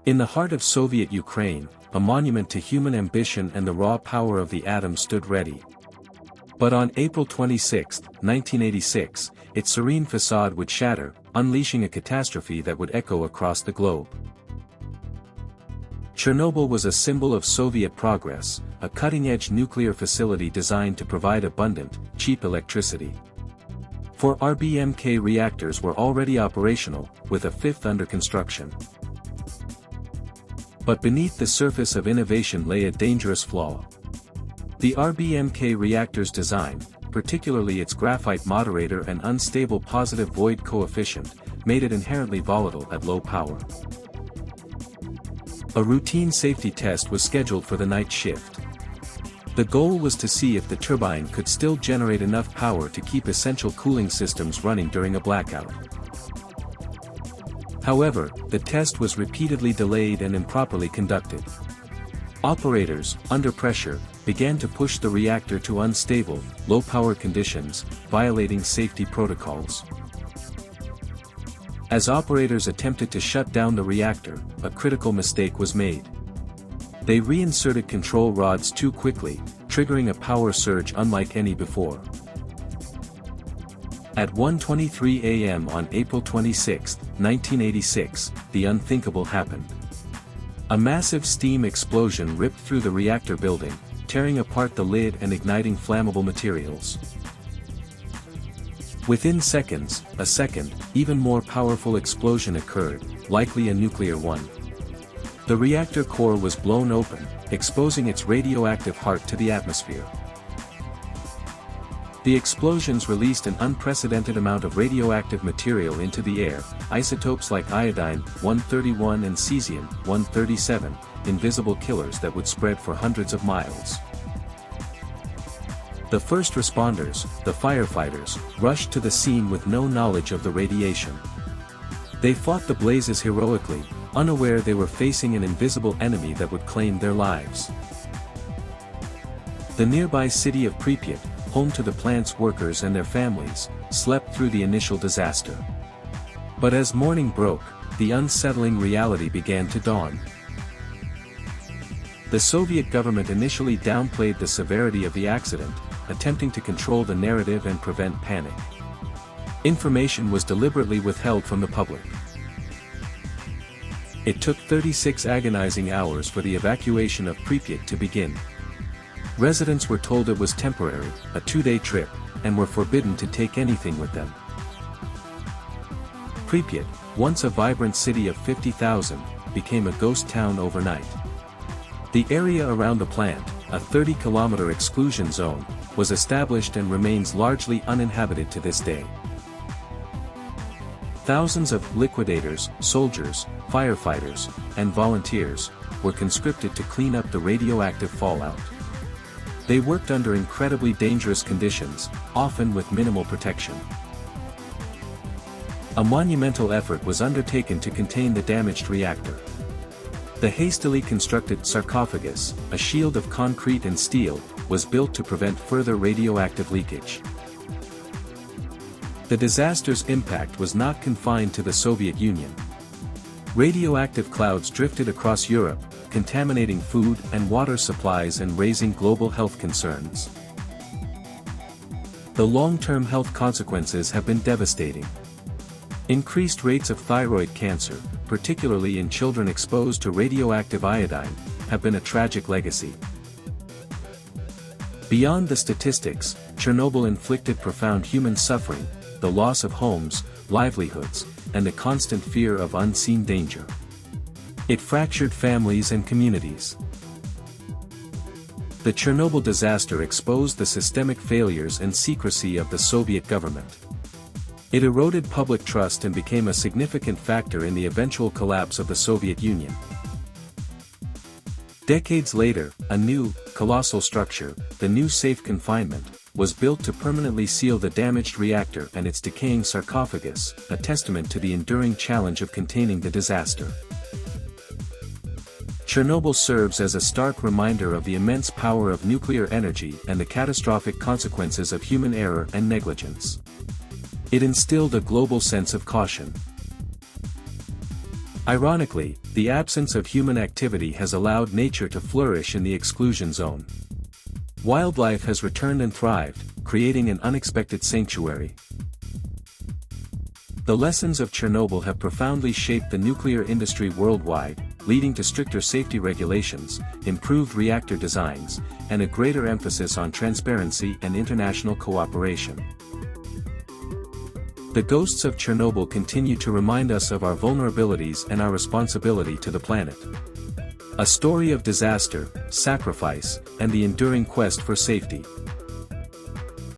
In the heart of Soviet Ukraine, a monument to human ambition and the raw power of the atom stood ready. But on April 26, 1986, its serene facade would shatter, unleashing a catastrophe that would echo across the globe. Chernobyl was a symbol of Soviet progress, a cutting-edge nuclear facility designed to provide abundant, cheap electricity. 4 RBMK reactors were already operational, with a 5th under construction. But beneath the surface of innovation lay a dangerous flaw. The RBMK reactor's design, particularly its graphite moderator and unstable positive void coefficient, made it inherently volatile at low power. A routine safety test was scheduled for the night shift. The goal was to see if the turbine could still generate enough power to keep essential cooling systems running during a blackout. However, the test was repeatedly delayed and improperly conducted. Operators, under pressure, began to push the reactor to unstable, low-power conditions, violating safety protocols. As operators attempted to shut down the reactor, a critical mistake was made. They reinserted control rods too quickly, triggering a power surge unlike any before. At 1:23 a.m. on April 26, 1986, the unthinkable happened. A massive steam explosion ripped through the reactor building, tearing apart the lid and igniting flammable materials. Within seconds, a second, even more powerful explosion occurred, likely a nuclear one. The reactor core was blown open, exposing its radioactive heart to the atmosphere. The explosions released an unprecedented amount of radioactive material into the air, isotopes like iodine-131 and cesium-137, invisible killers that would spread for hundreds of miles. The first responders, the firefighters, rushed to the scene with no knowledge of the radiation. They fought the blazes heroically, unaware they were facing an invisible enemy that would claim their lives. The nearby city of Pripyat, home to the plant's workers and their families, slept through the initial disaster. But as morning broke, the unsettling reality began to dawn. The Soviet government initially downplayed the severity of the accident, attempting to control the narrative and prevent panic. Information was deliberately withheld from the public. It took 36 agonizing hours for the evacuation of Pripyat to begin. Residents were told it was temporary, a 2-day trip, and were forbidden to take anything with them. Pripyat, once a vibrant city of 50,000, became a ghost town overnight. The area around the plant, a 30-kilometer exclusion zone, was established and remains largely uninhabited to this day. Thousands of liquidators, soldiers, firefighters, and volunteers were conscripted to clean up the radioactive fallout. They worked under incredibly dangerous conditions, often with minimal protection. A monumental effort was undertaken to contain the damaged reactor. The hastily constructed sarcophagus, a shield of concrete and steel, was built to prevent further radioactive leakage. The disaster's impact was not confined to the Soviet Union. Radioactive clouds drifted across Europe, contaminating food and water supplies and raising global health concerns. The long-term health consequences have been devastating. Increased rates of thyroid cancer, particularly in children exposed to radioactive iodine, have been a tragic legacy. Beyond the statistics, Chernobyl inflicted profound human suffering, the loss of homes, livelihoods, and the constant fear of unseen danger. It fractured families and communities. The Chernobyl disaster exposed the systemic failures and secrecy of the Soviet government. It eroded public trust and became a significant factor in the eventual collapse of the Soviet Union. Decades later, a new, colossal structure, the new safe confinement, was built to permanently seal the damaged reactor and its decaying sarcophagus, a testament to the enduring challenge of containing the disaster. Chernobyl serves as a stark reminder of the immense power of nuclear energy and the catastrophic consequences of human error and negligence. It instilled a global sense of caution. Ironically, the absence of human activity has allowed nature to flourish in the exclusion zone. Wildlife has returned and thrived, creating an unexpected sanctuary. The lessons of Chernobyl have profoundly shaped the nuclear industry worldwide, leading to stricter safety regulations, improved reactor designs, and a greater emphasis on transparency and international cooperation. The ghosts of Chernobyl continue to remind us of our vulnerabilities and our responsibility to the planet. A story of disaster, sacrifice, and the enduring quest for safety.